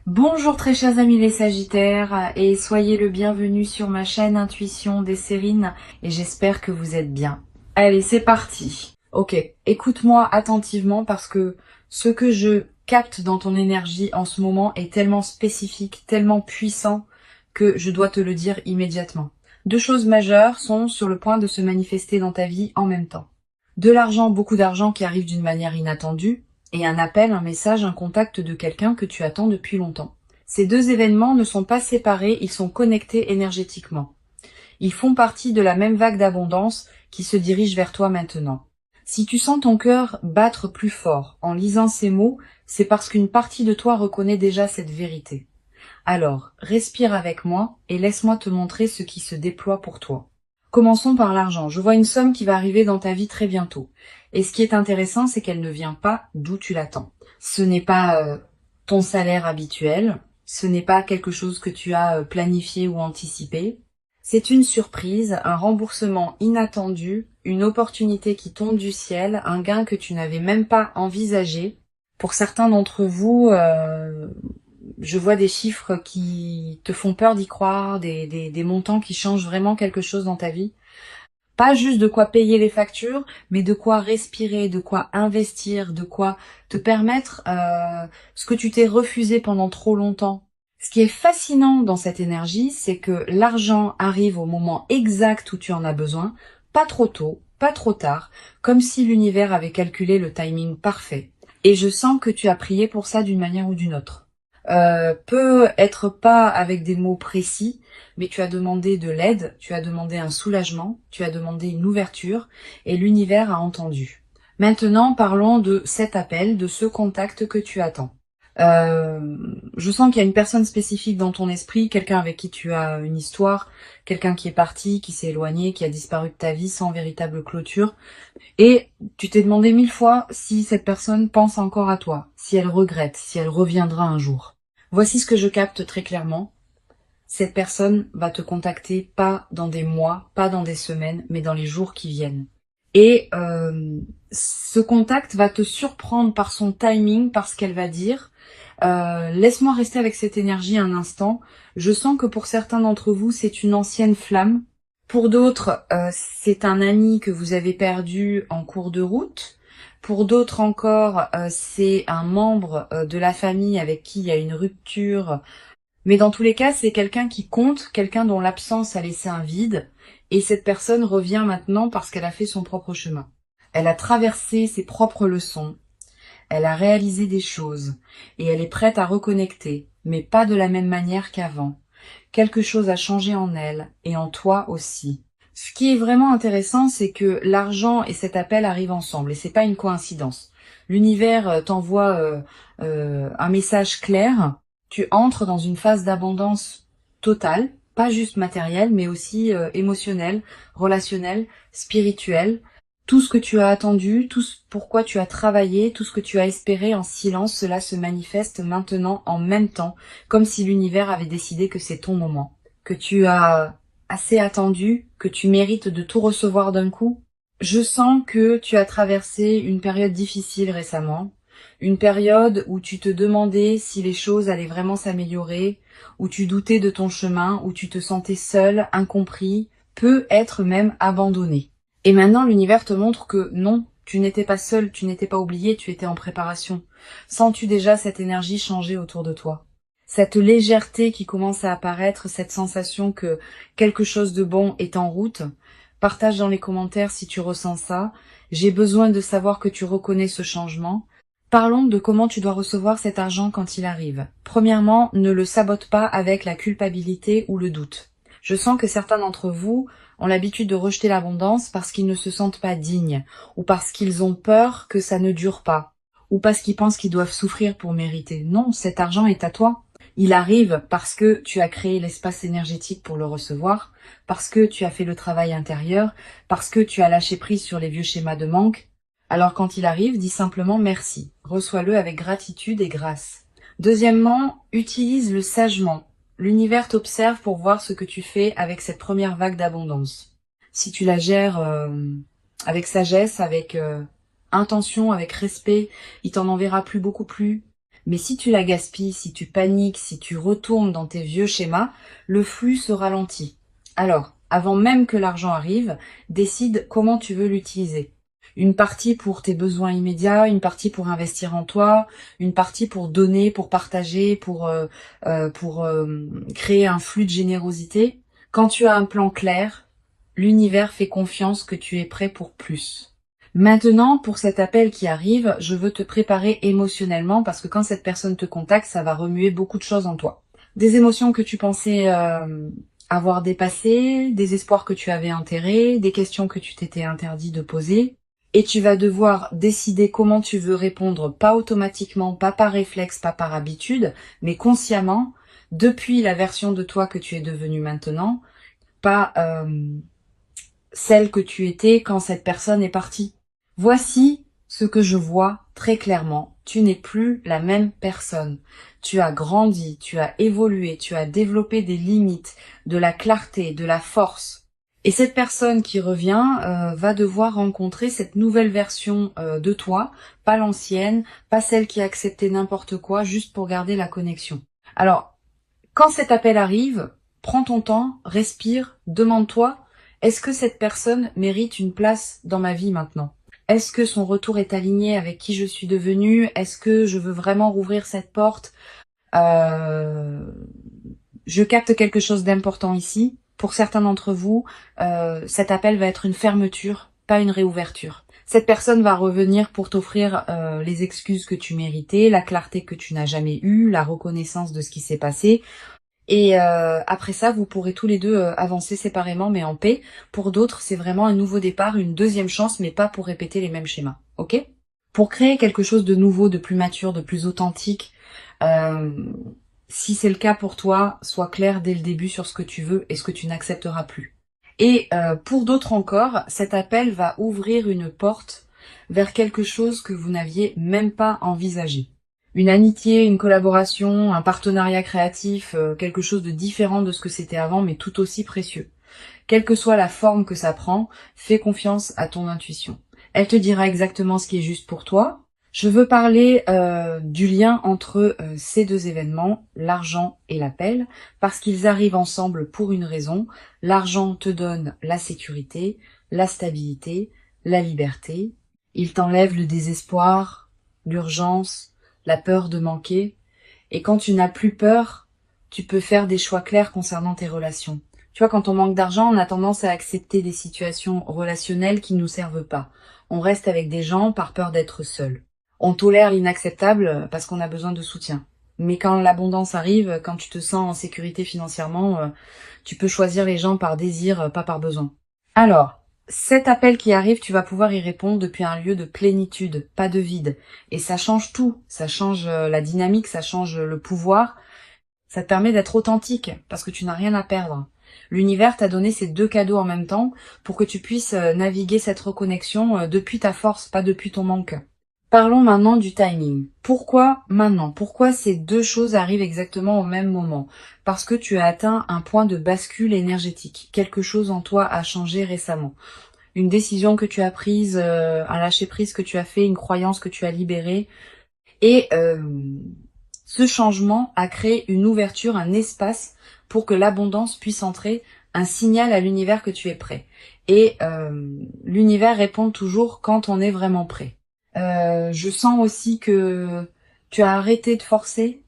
Bonjour très chers amis les Sagittaires et soyez le bienvenu sur ma chaîne Intuition des Sérines et j'espère que vous êtes bien. Allez, c'est parti. Ok, écoute-moi attentivement parce que ce que je capte dans ton énergie en ce moment est tellement spécifique, tellement puissant que je dois te le dire immédiatement. Deux choses majeures sont sur le point de se manifester dans ta vie en même temps. De l'argent, beaucoup d'argent qui arrive d'une manière inattendue, et un appel, un message, un contact de quelqu'un que tu attends depuis longtemps. Ces deux événements ne sont pas séparés, ils sont connectés énergétiquement. Ils font partie de la même vague d'abondance qui se dirige vers toi maintenant. Si tu sens ton cœur battre plus fort en lisant ces mots, c'est parce qu'une partie de toi reconnaît déjà cette vérité. Alors, respire avec moi et laisse-moi te montrer ce qui se déploie pour toi. Commençons par l'argent. Je vois une somme qui va arriver dans ta vie très bientôt. Et ce qui est intéressant, c'est qu'elle ne vient pas d'où tu l'attends. Ce n'est pas ton salaire habituel, ce n'est pas quelque chose que tu as planifié ou anticipé. C'est une surprise, un remboursement inattendu, une opportunité qui tombe du ciel, un gain que tu n'avais même pas envisagé. Pour certains d'entre vous, je vois des chiffres qui te font peur d'y croire, des montants qui changent vraiment quelque chose dans ta vie. Pas juste de quoi payer les factures, mais de quoi respirer, de quoi investir, de quoi te permettre ce que tu t'es refusé pendant trop longtemps. Ce qui est fascinant dans cette énergie, c'est que l'argent arrive au moment exact où tu en as besoin, pas trop tôt, pas trop tard, comme si l'univers avait calculé le timing parfait. Et je sens que tu as prié pour ça d'une manière ou d'une autre. Peut être pas avec des mots précis, mais tu as demandé de l'aide, tu as demandé un soulagement, tu as demandé une ouverture, et l'univers a entendu. Maintenant, parlons de cet appel, de ce contact que tu attends. Je sens qu'il y a une personne spécifique dans ton esprit, quelqu'un avec qui tu as une histoire, quelqu'un qui est parti, qui s'est éloigné, qui a disparu de ta vie sans véritable clôture. Et tu t'es demandé 1000 fois si cette personne pense encore à toi, si elle regrette, si elle reviendra un jour. Voici ce que je capte très clairement. Cette personne va te contacter pas dans des mois, pas dans des semaines, mais dans les jours qui viennent. Et ce contact va te surprendre par son timing, par ce qu'elle va dire. Laisse-moi rester avec cette énergie un instant. Je sens que pour certains d'entre vous, c'est une ancienne flamme. Pour d'autres, c'est un ami que vous avez perdu en cours de route. Pour d'autres encore, c'est un membre de la famille avec qui il y a une rupture. Mais dans tous les cas, c'est quelqu'un qui compte, quelqu'un dont l'absence a laissé un vide. Et cette personne revient maintenant parce qu'elle a fait son propre chemin. Elle a traversé ses propres leçons. Elle a réalisé des choses. Et elle est prête à reconnecter, mais pas de la même manière qu'avant. Quelque chose a changé en elle, et en toi aussi. Ce qui est vraiment intéressant, c'est que l'argent et cet appel arrivent ensemble, et c'est pas une coïncidence. L'univers t'envoie un message clair, tu entres dans une phase d'abondance totale, pas juste matérielle, mais aussi émotionnelle, relationnelle, spirituelle. Tout ce que tu as attendu, tout ce pourquoi tu as travaillé, tout ce que tu as espéré en silence, cela se manifeste maintenant en même temps, comme si l'univers avait décidé que c'est ton moment, que tu as assez attendu, que tu mérites de tout recevoir d'un coup. Je sens que tu as traversé une période difficile récemment, une période où tu te demandais si les choses allaient vraiment s'améliorer, où tu doutais de ton chemin, où tu te sentais seul, incompris, peut-être même abandonné. Et maintenant, l'univers te montre que non, tu n'étais pas seul, tu n'étais pas oublié, tu étais en préparation. Sens-tu déjà cette énergie changer autour de toi? Cette légèreté qui commence à apparaître, cette sensation que quelque chose de bon est en route? Partage dans les commentaires si tu ressens ça. J'ai besoin de savoir que tu reconnais ce changement. Parlons de comment tu dois recevoir cet argent quand il arrive. Premièrement, ne le sabote pas avec la culpabilité ou le doute. Je sens que certains d'entre vous ont l'habitude de rejeter l'abondance parce qu'ils ne se sentent pas dignes, ou parce qu'ils ont peur que ça ne dure pas, ou parce qu'ils pensent qu'ils doivent souffrir pour mériter. Non, cet argent est à toi. Il arrive parce que tu as créé l'espace énergétique pour le recevoir, parce que tu as fait le travail intérieur, parce que tu as lâché prise sur les vieux schémas de manque. Alors quand il arrive, dis simplement merci. Reçois-le avec gratitude et grâce. Deuxièmement, utilise-le sagement. L'univers t'observe pour voir ce que tu fais avec cette première vague d'abondance. Si tu la gères avec sagesse, avec intention, avec respect, il t'en enverra plus, beaucoup plus. Mais si tu la gaspilles, si tu paniques, si tu retournes dans tes vieux schémas, le flux se ralentit. Alors, avant même que l'argent arrive, décide comment tu veux l'utiliser. Une partie pour tes besoins immédiats, une partie pour investir en toi, une partie pour donner, pour partager, pour créer un flux de générosité. Quand tu as un plan clair, l'univers fait confiance que tu es prêt pour plus. Maintenant, pour cet appel qui arrive, je veux te préparer émotionnellement parce que quand cette personne te contacte, ça va remuer beaucoup de choses en toi. Des émotions que tu pensais avoir dépassées, des espoirs que tu avais enterrés, des questions que tu t'étais interdit de poser. Et tu vas devoir décider comment tu veux répondre, pas automatiquement, pas par réflexe, pas par habitude, mais consciemment, depuis la version de toi que tu es devenue maintenant, pas celle que tu étais quand cette personne est partie. Voici ce que je vois très clairement. Tu n'es plus la même personne. Tu as grandi, tu as évolué, tu as développé des limites, de la clarté, de la force. Et cette personne qui revient va devoir rencontrer cette nouvelle version de toi, pas l'ancienne, pas celle qui a accepté n'importe quoi juste pour garder la connexion. Alors, quand cet appel arrive, prends ton temps, respire, demande-toi, est-ce que cette personne mérite une place dans ma vie maintenant ? Est-ce que son retour est aligné avec qui je suis devenue ? Est-ce que je veux vraiment rouvrir cette porte ? Je capte quelque chose d'important ici. Pour certains d'entre vous, cet appel va être une fermeture, pas une réouverture. Cette personne va revenir pour t'offrir les excuses que tu méritais, la clarté que tu n'as jamais eue, la reconnaissance de ce qui s'est passé. Et après ça, vous pourrez tous les deux avancer séparément, mais en paix. Pour d'autres, c'est vraiment un nouveau départ, une deuxième chance, mais pas pour répéter les mêmes schémas. Ok ? Pour créer quelque chose de nouveau, de plus mature, de plus authentique, si c'est le cas pour toi, sois clair dès le début sur ce que tu veux et ce que tu n'accepteras plus. Et pour d'autres encore, cet appel va ouvrir une porte vers quelque chose que vous n'aviez même pas envisagé. Une amitié, une collaboration, un partenariat créatif, quelque chose de différent de ce que c'était avant, mais tout aussi précieux. Quelle que soit la forme que ça prend, fais confiance à ton intuition. Elle te dira exactement ce qui est juste pour toi. Je veux parler du lien entre ces deux événements, l'argent et l'appel, parce qu'ils arrivent ensemble pour une raison. L'argent te donne la sécurité, la stabilité, la liberté. Il t'enlève le désespoir, l'urgence, la peur de manquer. Et quand tu n'as plus peur, tu peux faire des choix clairs concernant tes relations. Tu vois, quand on manque d'argent, on a tendance à accepter des situations relationnelles qui ne nous servent pas. On reste avec des gens par peur d'être seul. On tolère l'inacceptable parce qu'on a besoin de soutien. Mais quand l'abondance arrive, quand tu te sens en sécurité financièrement, tu peux choisir les gens par désir, pas par besoin. Alors, cet appel qui arrive, tu vas pouvoir y répondre depuis un lieu de plénitude, pas de vide. Et ça change tout. Ça change la dynamique, ça change le pouvoir. Ça te permet d'être authentique parce que tu n'as rien à perdre. L'univers t'a donné ces deux cadeaux en même temps pour que tu puisses naviguer cette reconnexion depuis ta force, pas depuis ton manque. Parlons maintenant du timing. Pourquoi maintenant ? Pourquoi ces deux choses arrivent exactement au même moment ? Parce que tu as atteint un point de bascule énergétique. Quelque chose en toi a changé récemment. Une décision que tu as prise, un lâcher-prise que tu as fait, une croyance que tu as libérée. Et ce changement a créé une ouverture, un espace pour que l'abondance puisse entrer, un signal à l'univers que tu es prêt. Et l'univers répond toujours quand on est vraiment prêt. Je sens aussi que tu as arrêté de forcer,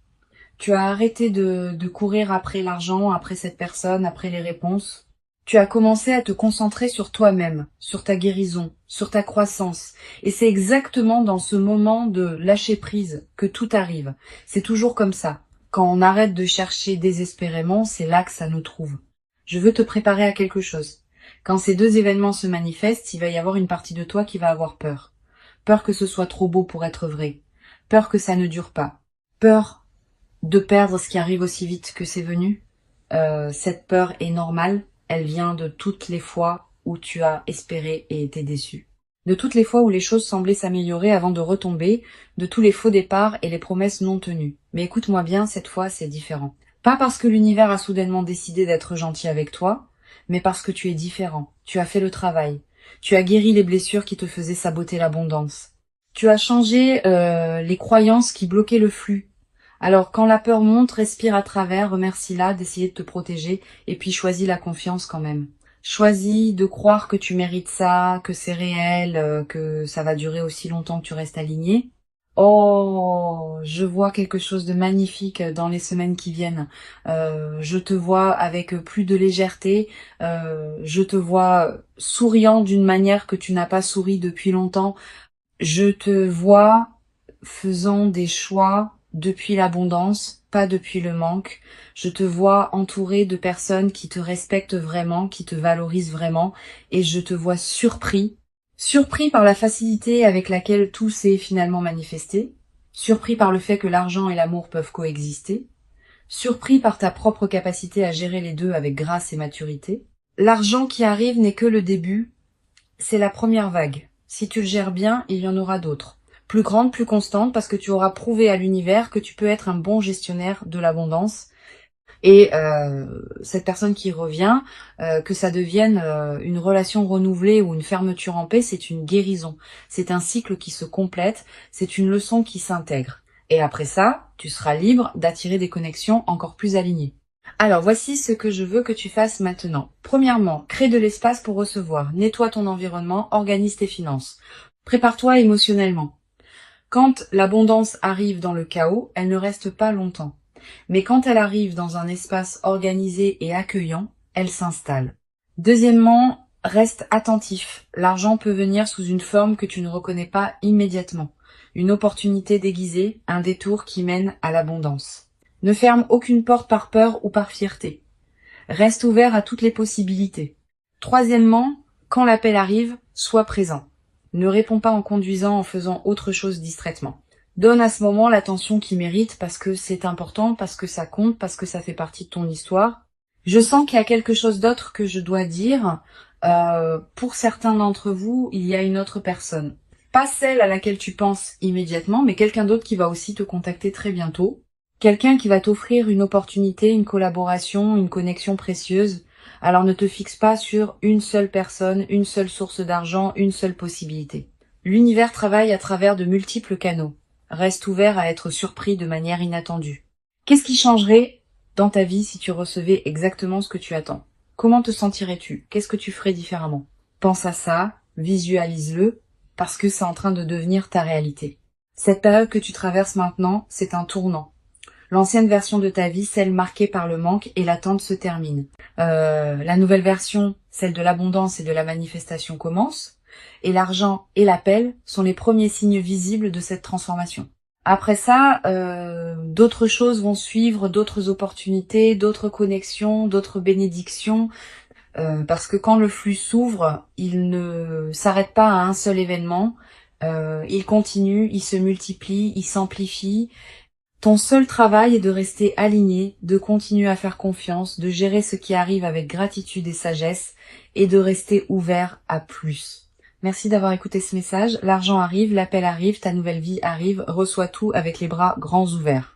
tu as arrêté de courir après l'argent, après cette personne, après les réponses. Tu as commencé à te concentrer sur toi-même, sur ta guérison, sur ta croissance. Et c'est exactement dans ce moment de lâcher prise que tout arrive. C'est toujours comme ça. Quand on arrête de chercher désespérément, c'est là que ça nous trouve. Je veux te préparer à quelque chose. Quand ces deux événements se manifestent, il va y avoir une partie de toi qui va avoir peur. Peur que ce soit trop beau pour être vrai. Peur que ça ne dure pas. Peur de perdre ce qui arrive aussi vite que c'est venu. Cette peur est normale. Elle vient de toutes les fois où tu as espéré et été déçu. De toutes les fois où les choses semblaient s'améliorer avant de retomber, de tous les faux départs et les promesses non tenues. Mais écoute-moi bien, cette fois c'est différent. Pas parce que l'univers a soudainement décidé d'être gentil avec toi, mais parce que tu es différent. Tu as fait le travail. Tu as guéri les blessures qui te faisaient saboter l'abondance. Tu as changé les croyances qui bloquaient le flux. Alors, quand la peur monte, respire à travers, remercie-la d'essayer de te protéger, et puis choisis la confiance quand même. Choisis de croire que tu mérites ça, que c'est réel, que ça va durer aussi longtemps que tu restes aligné. Oh, je vois quelque chose de magnifique dans les semaines qui viennent. Je te vois avec plus de légèreté. Je te vois souriant d'une manière que tu n'as pas souri depuis longtemps. Je te vois faisant des choix depuis l'abondance, pas depuis le manque. Je te vois entouré de personnes qui te respectent vraiment, qui te valorisent vraiment, et je te vois surpris par la facilité avec laquelle tout s'est finalement manifesté, surpris par le fait que l'argent et l'amour peuvent coexister, surpris par ta propre capacité à gérer les deux avec grâce et maturité. L'argent qui arrive n'est que le début, c'est la première vague. Si tu le gères bien, il y en aura d'autres. Plus grandes, plus constantes, parce que tu auras prouvé à l'univers que tu peux être un bon gestionnaire de l'abondance. Et cette personne qui revient, que ça devienne une relation renouvelée ou une fermeture en paix, c'est une guérison. C'est un cycle qui se complète, c'est une leçon qui s'intègre. Et après ça, tu seras libre d'attirer des connexions encore plus alignées. Alors voici ce que je veux que tu fasses maintenant. Premièrement, crée de l'espace pour recevoir, nettoie ton environnement, organise tes finances. Prépare-toi émotionnellement. Quand l'abondance arrive dans le chaos, elle ne reste pas longtemps. Mais quand elle arrive dans un espace organisé et accueillant, elle s'installe. Deuxièmement, reste attentif. L'argent peut venir sous une forme que tu ne reconnais pas immédiatement. Une opportunité déguisée, un détour qui mène à l'abondance. Ne ferme aucune porte par peur ou par fierté. Reste ouvert à toutes les possibilités. Troisièmement, quand l'appel arrive, sois présent. Ne réponds pas en conduisant, en faisant autre chose distraitement. Donne à ce moment l'attention qu'il mérite parce que c'est important, parce que ça compte, parce que ça fait partie de ton histoire. Je sens qu'il y a quelque chose d'autre que je dois dire. Pour certains d'entre vous, il y a une autre personne. Pas celle à laquelle tu penses immédiatement, mais quelqu'un d'autre qui va aussi te contacter très bientôt. Quelqu'un qui va t'offrir une opportunité, une collaboration, une connexion précieuse. Alors ne te fixe pas sur une seule personne, une seule source d'argent, une seule possibilité. L'univers travaille à travers de multiples canaux. Reste ouvert à être surpris de manière inattendue. Qu'est-ce qui changerait dans ta vie si tu recevais exactement ce que tu attends? Comment te sentirais-tu? Qu'est-ce que tu ferais différemment? Pense à ça, visualise-le, parce que c'est en train de devenir ta réalité. Cette période que tu traverses maintenant, c'est un tournant. L'ancienne version de ta vie, celle marquée par le manque et l'attente, se termine. La nouvelle version, celle de l'abondance et de la manifestation, commence. Et l'argent et l'appel sont les premiers signes visibles de cette transformation. Après ça, d'autres choses vont suivre, d'autres opportunités, d'autres connexions, d'autres bénédictions, parce que quand le flux s'ouvre, il ne s'arrête pas à un seul événement, il continue, il se multiplie, il s'amplifie. Ton seul travail est de rester aligné, de continuer à faire confiance, de gérer ce qui arrive avec gratitude et sagesse, et de rester ouvert à plus. Merci d'avoir écouté ce message. L'argent arrive, l'appel arrive, ta nouvelle vie arrive. Reçois tout avec les bras grands ouverts.